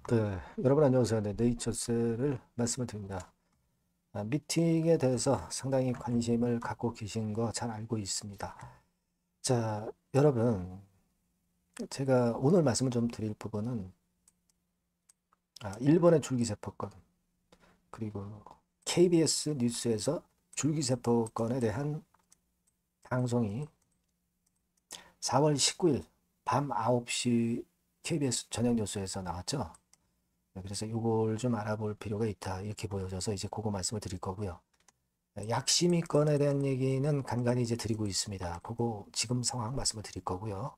네, 여러분 안녕하세요. 네, 네이처셀을 말씀을 드립니다. 미팅에 대해서 상당히 관심을 갖고 계신 거 잘 알고 있습니다. 자, 여러분, 제가 오늘 말씀을 좀 드릴 부분은 일본의 줄기세포 건, 그리고 KBS 뉴스에서 줄기세포 건에 대한 방송이 4월 19일 밤 9시 KBS 저녁 뉴스에서 나왔죠. 네, 그래서 이걸 좀 알아볼 필요가 있다. 이렇게 보여져서 이제 그거 말씀을 드릴 거고요. 약심이 건에 대한 얘기는 간간히 이제 드리고 있습니다. 그거 지금 상황 말씀을 드릴 거고요.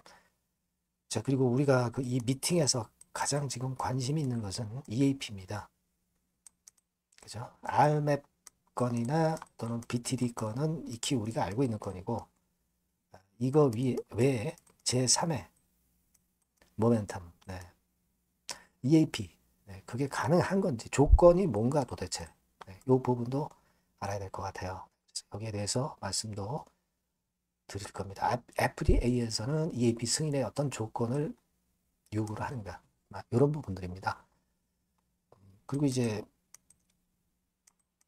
자, 그리고 우리가 그 이 미팅에서 가장 지금 관심이 있는 것은 EAP입니다. 그죠? RMAP 건이나 또는 BTD 건은 익히 우리가 알고 있는 건이고, 이거 외에 제3의 모멘텀, 네. EAP, 네. 그게 가능한 건지, 조건이 뭔가 도대체, 네. 이 부분도 알아야 될 것 같아요. 여기에 대해서 말씀도 드릴 겁니다. FDA에서는 EAP 승인의 어떤 조건을 요구를 하는가, 이런 부분들입니다. 그리고 이제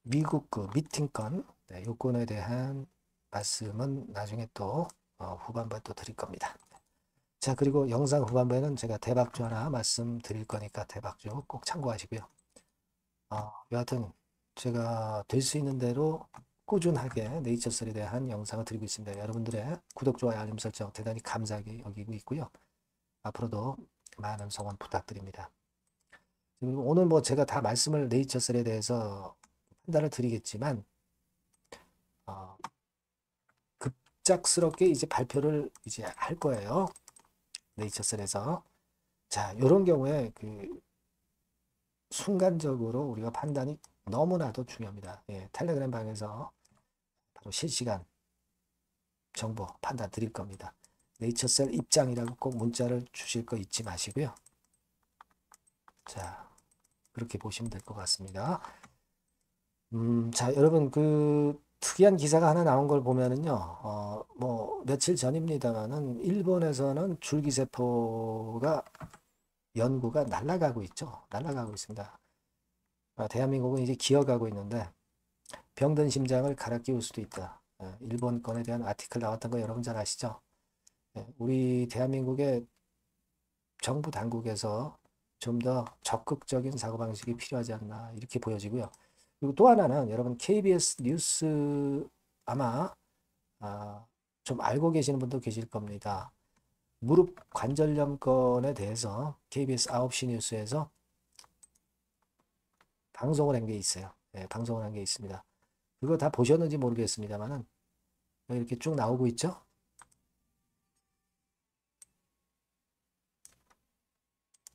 미국 그 미팅권, 네, 요건에 대한 말씀은 나중에 또 후반부에 또 드릴 겁니다. 자, 그리고 영상 후반부에는 제가 대박주 하나 말씀드릴 거니까 대박주 꼭 참고하시고요. 여하튼 제가 될 수 있는 대로 꾸준하게 네이처셀에 대한 영상을 드리고 있습니다. 여러분들의 구독, 좋아요, 알림 설정 대단히 감사하게 여기고 있고요. 앞으로도 많은 성원 부탁드립니다. 그리고 오늘 뭐 제가 다 말씀을 네이처셀에 대해서 판단을 드리겠지만 어, 급작스럽게 이제 발표를 이제 할 거예요. 네이처셀에서. 자, 이런 경우에 그 순간적으로 우리가 판단이 너무나도 중요합니다. 예, 텔레그램 방에서 바로 실시간 정보 판단 드릴 겁니다. 네이처셀 입장이라고 꼭 문자를 주실 거 잊지 마시고요. 자, 그렇게 보시면 될 것 같습니다. 자, 여러분, 그, 특이한 기사가 하나 나온 걸 보면은요, 뭐, 며칠 전입니다만은, 일본에서는 줄기세포가 연구가 날아가고 있죠. 날아가고 있습니다. 대한민국은 이제 기어가고 있는데, 병든 심장을 갈아 끼울 수도 있다. 일본 건에 대한 아티클 나왔던 거 여러분 잘 아시죠? 우리 대한민국의 정부 당국에서 좀 더 적극적인 사고방식이 필요하지 않나, 이렇게 보여지고요. 그리고 또 하나는 여러분 KBS 뉴스 아마 좀 알고 계시는 분도 계실 겁니다. 무릎 관절염 건에 대해서 KBS 9시 뉴스에서 방송을 한 게 있어요. 네, 방송을 한 게 있습니다. 그거 다 보셨는지 모르겠습니다만은 이렇게 쭉 나오고 있죠.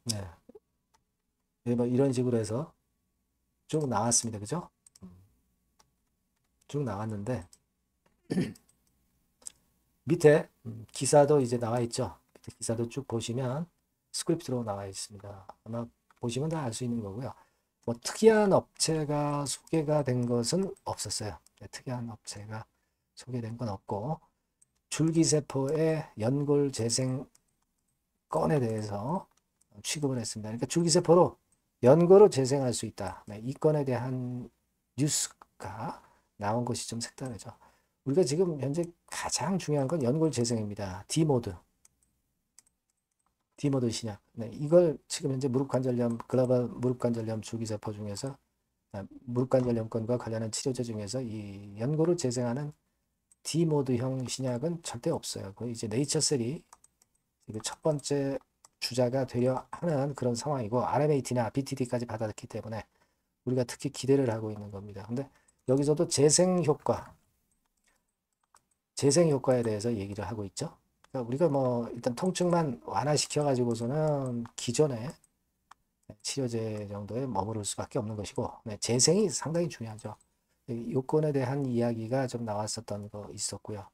네, 네, 뭐 이런 식으로 해서 쭉 나왔습니다. 그죠? 쭉 나왔는데 밑에 기사도 이제 나와 있죠. 밑에 기사도 쭉 보시면 스크립트로 나와 있습니다. 아마 보시면 다 알 수 있는 거고요. 뭐 특이한 업체가 소개가 된 것은 없었어요. 네, 특이한 업체가 소개된 건 없고 줄기세포의 연골 재생 건에 대해서 취급을 했습니다. 그러니까 줄기세포로 연골을 재생할 수 있다. 네, 이 건에 대한 뉴스가 나온 것이 좀 색다르죠. 우리가 지금 현재 가장 중요한 건 연골 재생입니다. D모드. D모드 신약. 네, 이걸 지금 현재 무릎관절염, 글로벌 무릎관절염 줄기세포 중에서 무릎관절염건과 관련한 치료제 중에서 이 연골을 재생하는 D모드형 신약은 절대 없어요. 그 이제 네이처셀이 첫 번째 주자가 되려 하는 그런 상황이고 RMAT나 BTD까지 받았기 때문에 우리가 특히 기대를 하고 있는 겁니다. 근데 여기서도 재생 효과에 대해서 얘기를 하고 있죠. 그러니까 우리가 뭐 일단 통증만 완화시켜 가지고서는 기존의 치료제 정도에 머무를 수밖에 없는 것이고, 네, 재생이 상당히 중요하죠. 요건에 대한 이야기가 좀 나왔었던 거 있었고요.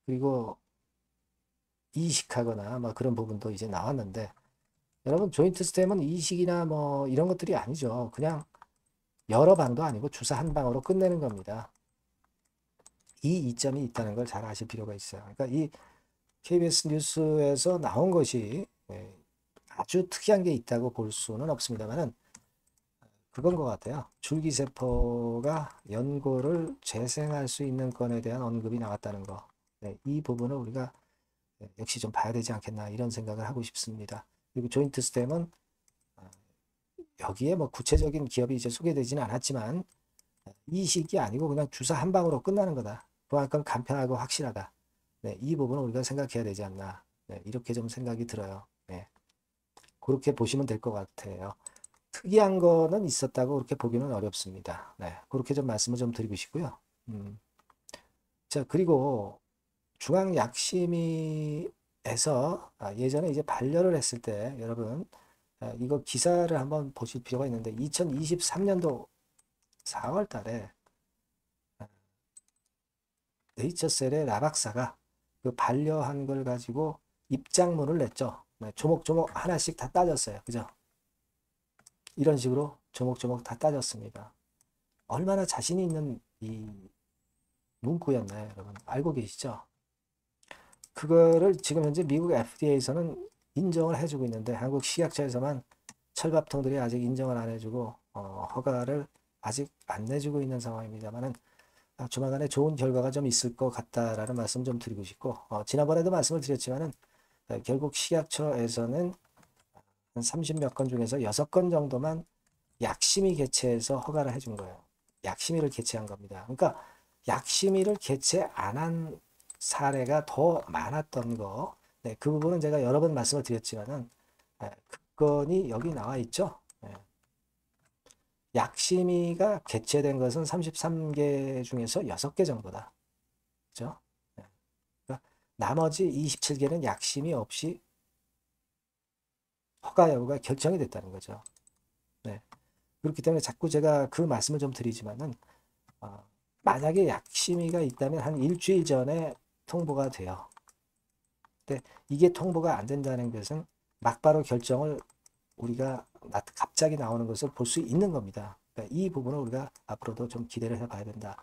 그리고 이식하거나 뭐 그런 부분도 이제 나왔는데, 여러분 조인트 스템은 이식이나 뭐 이런 것들이 아니죠. 그냥 여러 방도 아니고 주사 한 방으로 끝내는 겁니다. 이 이점이 있다는 걸 잘 아실 필요가 있어요. 그러니까 이 KBS 뉴스에서 나온 것이 아주 특이한 게 있다고 볼 수는 없습니다만은 그건 것 같아요. 줄기세포가 연고를 재생할 수 있는 건에 대한 언급이 나왔다는 거. 네, 이 부분을 우리가 역시 좀 봐야 되지 않겠나 이런 생각을 하고 싶습니다. 그리고 조인트 스템은 여기에 뭐 구체적인 기업이 이제 소개되지는 않았지만 이식이 아니고 그냥 주사 한 방으로 끝나는 거다. 그만큼 간편하고 확실하다. 네, 이 부분은 우리가 생각해야 되지 않나. 네, 이렇게 좀 생각이 들어요. 네, 그렇게 보시면 될 것 같아요. 특이한 거는 있었다고 그렇게 보기는 어렵습니다. 네, 그렇게 좀 말씀을 좀 드리고 싶고요. 자, 그리고 중앙약심위에서 예전에 이제 반려를 했을 때 여러분 이거 기사를 한번 보실 필요가 있는데 2023년도 4월 달에 네이처셀의 라박사가 그 반려한 걸 가지고 입장문을 냈죠. 네, 조목조목 하나씩 다 따졌어요. 그죠? 이런 식으로 조목조목 다 따졌습니다. 얼마나 자신이 있는 이 문구였나요, 여러분? 알고 계시죠? 그거를 지금 현재 미국 FDA에서는 인정을 해주고 있는데 한국 식약처에서만 철밥통들이 아직 인정을 안 해주고 허가를 아직 안 내주고 있는 상황입니다만은 조만간에 좋은 결과가 좀 있을 것 같다라는 말씀 좀 드리고 싶고 지난번에도 말씀을 드렸지만은 결국 식약처에서는 한 30몇 건 중에서 6건 정도만 약심위 개최해서 허가를 해준 거예요. 약심위를 개최한 겁니다. 그러니까 약심위를 개최 안 한 사례가 더 많았던 거. 네, 그 부분은 제가 여러 번 말씀을 드렸지만은 그 건이 여기 나와 있죠. 네. 약심위가 개최된 것은 33개 중에서 6개 정도다. 그죠? 네. 그러니까 나머지 27개는 약심이 없이 허가 여부가 결정이 됐다는 거죠. 네. 그렇기 때문에 자꾸 제가 그 말씀을 좀 드리지만은 만약에 약심위가 있다면 한 일주일 전에 통보가 돼요. 근데 이게 통보가 안 된다는 것은 막바로 결정을 우리가 갑자기 나오는 것을 볼 수 있는 겁니다. 그러니까 이 부분을 우리가 앞으로도 좀 기대를 해봐야 된다.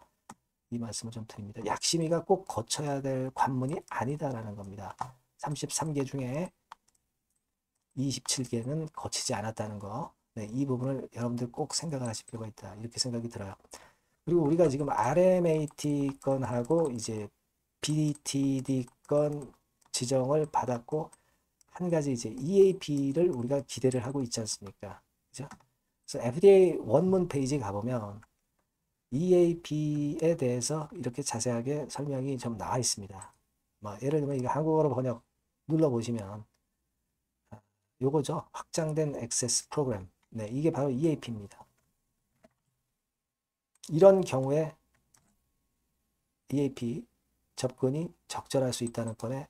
이 말씀을 좀 드립니다. 약심위가 꼭 거쳐야 될 관문이 아니다라는 겁니다. 33개 중에 27개는 거치지 않았다는 거. 네, 이 부분을 여러분들 꼭 생각을 하실 필요가 있다. 이렇게 생각이 들어요. 그리고 우리가 지금 RMAT 건하고 이제 BTD 건 지정을 받았고 한 가지 이제 EAP를 우리가 기대를 하고 있지 않습니까? 그죠? 그래서 FDA 원문 페이지 가보면 EAP에 대해서 이렇게 자세하게 설명이 좀 나와 있습니다. 뭐 예를 들면 이거 한국어로 번역 눌러보시면 요거죠. 확장된 액세스 프로그램. 네, 이게 바로 EAP입니다. 이런 경우에 EAP 접근이 적절할 수 있다는 건에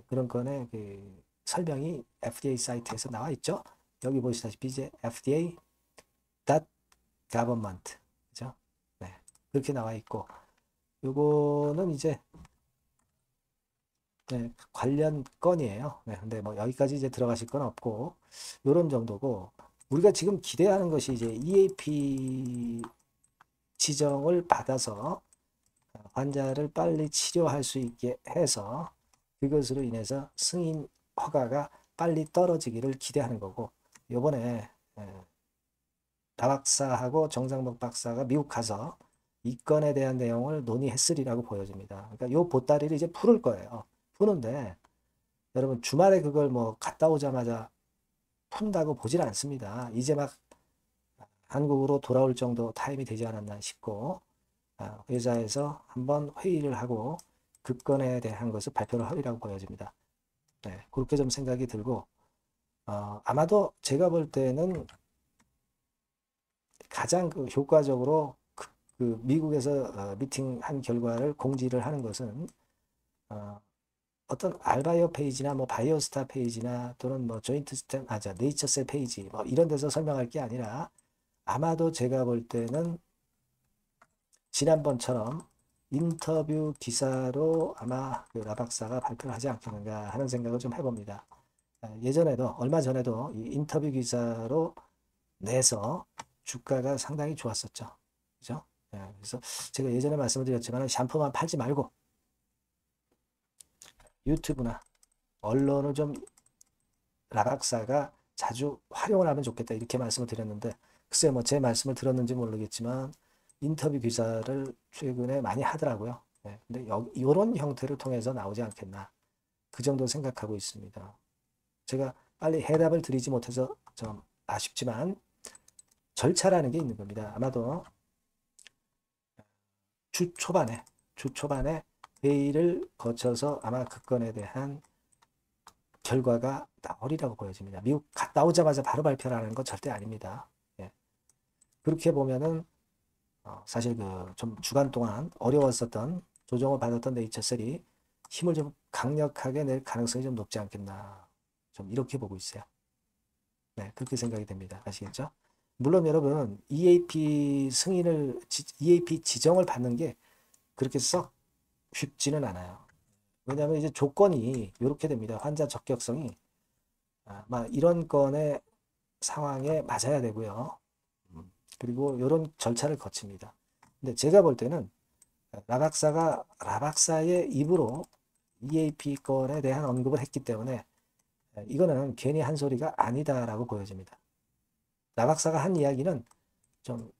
그런 건에 그 설명이 FDA 사이트에서 나와 있죠. 여기 보시다시피 이제 FDA.government 그죠? 네, 그렇게 나와 있고 요거는 이제 네, 관련 건이에요. 네, 근데 뭐 여기까지 이제 들어가실 건 없고 요런 정도고 우리가 지금 기대하는 것이 이제 EAP 지정을 받아서 환자를 빨리 치료할 수 있게 해서 그것으로 인해서 승인 허가가 빨리 떨어지기를 기대하는 거고 요번에 다 박사하고 정상복 박사가 미국 가서 이 건에 대한 내용을 논의했으리라고 보여집니다. 그러니까 요 보따리를 이제 풀을 거예요. 푸는데 여러분 주말에 그걸 뭐 갔다 오자마자 푼다고 보질 않습니다. 이제 막 한국으로 돌아올 정도 타임이 되지 않았나 싶고 회사에서 한번 회의를 하고 그 건에 대한 것을 발표를 하리라고 보여집니다. 네, 그렇게 좀 생각이 들고 아마도 제가 볼 때는 가장 그 효과적으로 그 미국에서 미팅한 결과를 공지를 하는 것은 어떤 알바이오 페이지나 뭐 바이오스타 페이지나 또는 뭐 조인트 스템 네이처셀 페이지 뭐 이런 데서 설명할 게 아니라 아마도 제가 볼 때는 지난번처럼 인터뷰 기사로 아마 그 라박사가 발표를 하지 않겠는가 하는 생각을 좀 해봅니다. 예전에도 얼마 전에도 이 인터뷰 기사로 내서 주가가 상당히 좋았었죠. 그죠? 그래서 제가 예전에 말씀을 드렸지만 샴푸만 팔지 말고 유튜브나 언론을 좀 라박사가 자주 활용을 하면 좋겠다 이렇게 말씀을 드렸는데 글쎄요 뭐 제 말씀을 들었는지 모르겠지만 인터뷰 기사를 최근에 많이 하더라고요. 네, 근데 이런 형태를 통해서 나오지 않겠나 그 정도 생각하고 있습니다. 제가 빨리 해답을 드리지 못해서 좀 아쉽지만 절차라는 게 있는 겁니다. 아마도 주 초반에 회의를 거쳐서 아마 그 건에 대한 결과가 나오리라고 보여집니다. 미국 갔다 오자마자 바로 발표를 하는 건 절대 아닙니다. 예. 그렇게 보면은 사실 그 좀 주간 동안 어려웠었던 조정을 받았던 네이처셀이 힘을 좀 강력하게 낼 가능성이 좀 높지 않겠나 좀 이렇게 보고 있어요. 네, 그렇게 생각이 됩니다. 아시겠죠? 물론 여러분 EAP 지정을 받는 게 그렇게 썩 쉽지는 않아요. 왜냐하면 이제 조건이 이렇게 됩니다. 환자 적격성이 이런 건의 상황에 맞아야 되고요. 그리고 이런 절차를 거칩니다. 근데 제가 볼 때는 라박사의 입으로 EAP 건에 대한 언급을 했기 때문에 이거는 괜히 한 소리가 아니다라고 보여집니다. 라박사가 한 이야기는 좀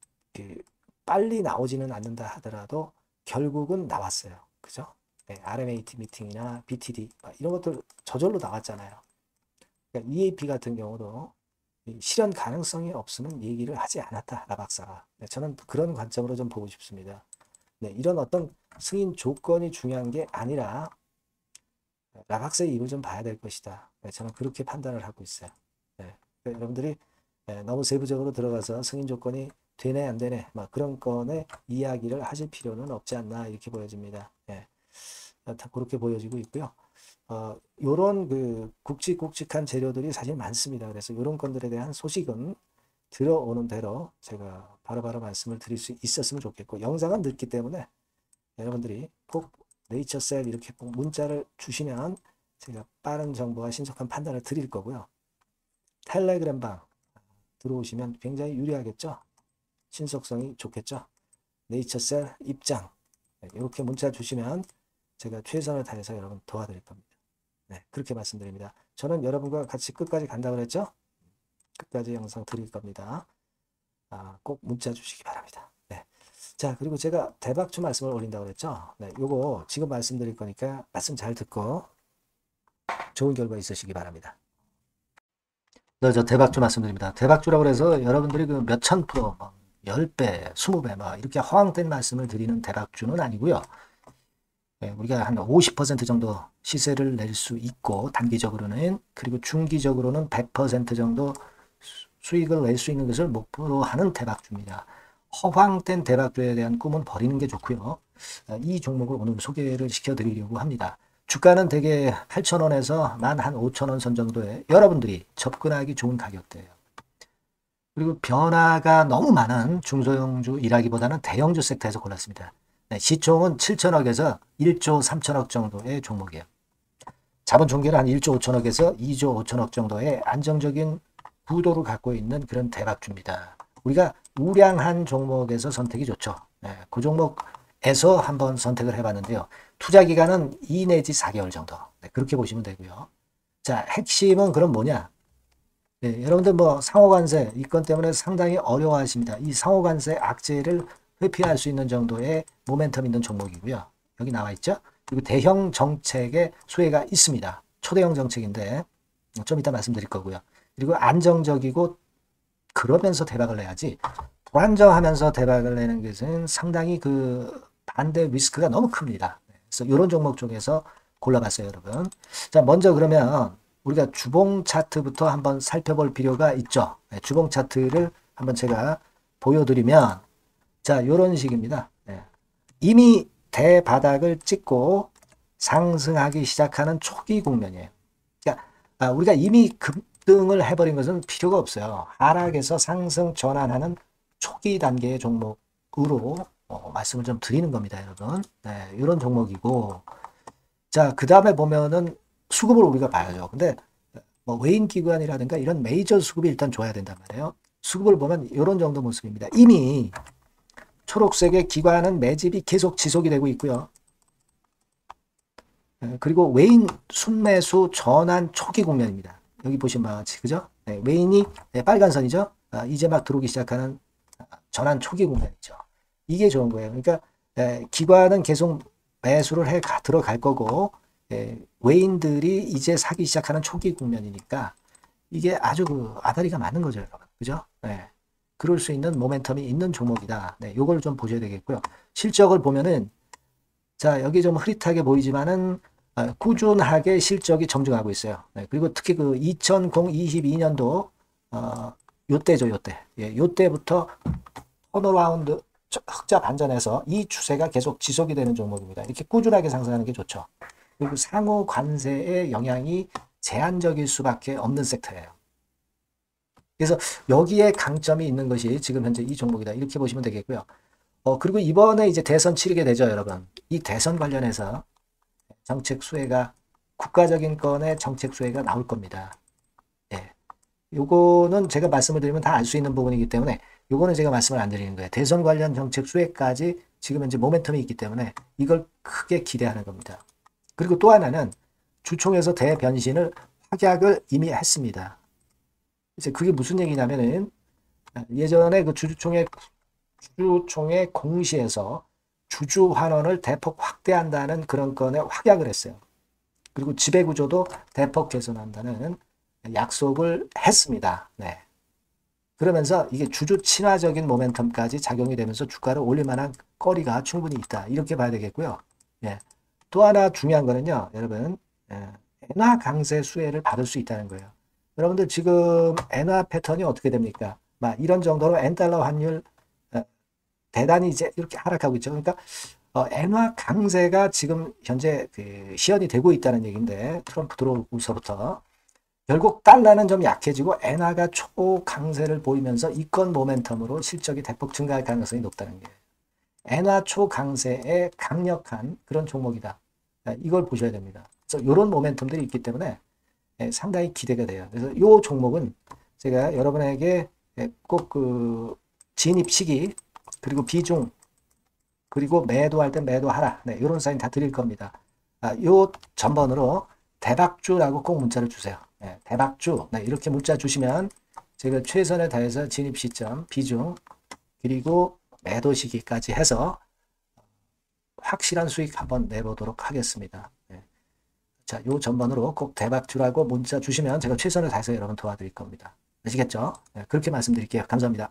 빨리 나오지는 않는다 하더라도 결국은 나왔어요. 그죠? 네, RMAT 미팅이나 BTD 이런 것들 저절로 나왔잖아요. 그러니까 EAP 같은 경우도 실현 가능성이 없으면 얘기를 하지 않았다. 라박사가. 네, 저는 그런 관점으로 좀 보고 싶습니다. 네, 이런 어떤 승인 조건이 중요한 게 아니라 라박사의 입을 좀 봐야 될 것이다. 네, 저는 그렇게 판단을 하고 있어요. 네, 그러니까 여러분들이 너무 세부적으로 들어가서 승인 조건이 되네 안 되네 막 그런 건에 이야기를 하실 필요는 없지 않나 이렇게 보여집니다. 네, 다 그렇게 보여지고 있고요. 요런 그 굵직굵직한 재료들이 사실 많습니다. 그래서 이런 건들에 대한 소식은 들어오는 대로 제가 바로바로 말씀을 드릴 수 있었으면 좋겠고 영상은 늦기 때문에 여러분들이 꼭 네이처셀 이렇게 꼭 문자를 주시면 제가 빠른 정보와 신속한 판단을 드릴 거고요. 텔레그램방 들어오시면 굉장히 유리하겠죠. 신속성이 좋겠죠. 네이처셀 입장 이렇게 문자 주시면 제가 최선을 다해서 여러분 도와드릴 겁니다. 네, 그렇게 말씀드립니다. 저는 여러분과 같이 끝까지 간다고 그랬죠? 끝까지 영상 드릴 겁니다. 꼭 문자 주시기 바랍니다. 네. 자, 그리고 제가 대박주 말씀을 올린다고 그랬죠? 네, 요거 지금 말씀드릴 거니까 말씀 잘 듣고 좋은 결과 있으시기 바랍니다. 저 대박주 말씀드립니다. 대박주라고 해서 여러분들이 그 몇천 프로, 10배, 20배, 이렇게 허황된 말씀을 드리는 대박주는 아니고요. 우리가 한 50% 정도 시세를 낼 수 있고 단기적으로는 그리고 중기적으로는 100% 정도 수익을 낼 수 있는 것을 목표로 하는 대박주입니다. 허황된 대박주에 대한 꿈은 버리는 게 좋고요. 이 종목을 오늘 소개를 시켜드리려고 합니다. 주가는 대개 8,000원에서 한 5,000원 선 정도에 여러분들이 접근하기 좋은 가격대예요. 그리고 변화가 너무 많은 중소형주 일하기보다는 대형주 섹터에서 골랐습니다. 네, 시총은 7천억에서 1조 3천억 정도의 종목이에요. 자본 총계는 한 1조 5천억에서 2조 5천억 정도의 안정적인 구도를 갖고 있는 그런 대박주입니다. 우리가 우량한 종목에서 선택이 좋죠. 네, 그 종목에서 한번 선택을 해봤는데요. 투자 기간은 2 내지 4개월 정도. 네, 그렇게 보시면 되고요. 자, 핵심은 그럼 뭐냐? 네, 여러분들 상호관세 이 건 때문에 상당히 어려워하십니다. 이 상호관세 악재를 회피할 수 있는 정도의 모멘텀 있는 종목이고요. 여기 나와 있죠. 그리고 대형 정책의 수혜가 있습니다. 초대형 정책인데 좀 이따 말씀드릴 거고요. 그리고 안정적이고 그러면서 대박을 내야지 불안정하면서 대박을 내는 것은 상당히 그 반대 리스크가 너무 큽니다. 그래서 이런 종목 중에서 골라봤어요, 여러분. 자, 먼저 그러면 우리가 주봉 차트부터 한번 살펴볼 필요가 있죠. 네, 주봉 차트를 한번 제가 보여드리면 자, 이런 식입니다. 네. 이미 대바닥을 찍고 상승하기 시작하는 초기 국면이에요. 그러니까 우리가 이미 급등을 해버린 것은 필요가 없어요. 하락에서 상승 전환하는 초기 단계의 종목으로 말씀을 좀 드리는 겁니다, 여러분. 네, 이런 종목이고 자, 그 다음에 보면은 수급을 우리가 봐야죠. 근데 외인 기관이라든가 이런 메이저 수급이 일단 줘야 된단 말이에요. 수급을 보면 이런 정도 모습입니다. 이미 초록색의 기관은 매집이 계속 지속이 되고 있고요. 그리고 외인 순매수 전환 초기 국면입니다. 여기 보신 바와 같이 그죠? 네, 메인이 빨간 선이죠. 이제 막 들어오기 시작하는 전환 초기 국면이죠. 이게 좋은 거예요. 그러니까 기관은 계속 매수를 들어갈 거고 외인들이 이제 사기 시작하는 초기 국면이니까 이게 아주 그 아다리가 맞는 거죠, 여러분. 그죠? 네. 그럴 수 있는 모멘텀이 있는 종목이다. 네, 요걸 좀 보셔야 되겠고요. 실적을 보면은 자, 여기 좀 흐릿하게 보이지만은 꾸준하게 실적이 정정하고 있어요. 네, 그리고 특히 그 2022년도 요때죠, 요때. 예, 요때부터 턴어라운드 흑자 반전해서 이 추세가 계속 지속이 되는 종목입니다. 이렇게 꾸준하게 상승하는 게 좋죠. 그리고 상호 관세의 영향이 제한적일 수밖에 없는 섹터예요. 그래서 여기에 강점이 있는 것이 지금 현재 이 종목이다. 이렇게 보시면 되겠고요. 그리고 이번에 이제 대선 치르게 되죠, 여러분. 이 대선 관련해서 정책 수혜가 국가적인 건의 정책 수혜가 나올 겁니다. 예. 요거는 제가 말씀을 드리면 다 알 수 있는 부분이기 때문에 요거는 제가 말씀을 안 드리는 거예요. 대선 관련 정책 수혜까지 지금 현재 모멘텀이 있기 때문에 이걸 크게 기대하는 겁니다. 그리고 또 하나는 주총에서 대변신을 확약을 이미 했습니다. 이제 그게 무슨 얘기냐면은 예전에 그 주주총회 공시에서 주주 환원을 대폭 확대한다는 그런 건에 확약을 했어요. 그리고 지배구조도 대폭 개선한다는 약속을 했습니다. 네. 그러면서 이게 주주 친화적인 모멘텀까지 작용이 되면서 주가를 올릴 만한 거리가 충분히 있다. 이렇게 봐야 되겠고요. 예. 또 하나 중요한 거는요, 여러분, 엔화 강세 수혜를 받을 수 있다는 거예요. 여러분들 지금 엔화 패턴이 어떻게 됩니까? 막 이런 정도로 엔달러 환율 대단히 이제 이렇게 하락하고 있죠. 그러니까 엔화 강세가 지금 현재 그 시연이 되고 있다는 얘기인데 트럼프 들어오고서부터 결국 달러는 좀 약해지고 엔화가 초강세를 보이면서 이권 모멘텀으로 실적이 대폭 증가할 가능성이 높다는 게 엔화 초강세의 강력한 그런 종목이다. 이걸 보셔야 됩니다. 그래서 이런 모멘텀들이 있기 때문에 상당히 기대가 돼요. 그래서 이 종목은 제가 여러분에게 꼭 그 진입 시기 그리고 비중 그리고 매도할 때 매도하라. 네, 이런 사인 다 드릴 겁니다. 요 전번으로 대박주라고 꼭 문자를 주세요. 네, 대박주. 네, 이렇게 문자 주시면 제가 최선을 다해서 진입 시점, 비중, 그리고 매도 시기까지 해서 확실한 수익 한번 내보도록 하겠습니다. 네. 자, 요 전번으로 꼭 대박주라고 문자 주시면 제가 최선을 다해서 여러분 도와드릴 겁니다. 아시겠죠? 네, 그렇게 말씀드릴게요. 감사합니다.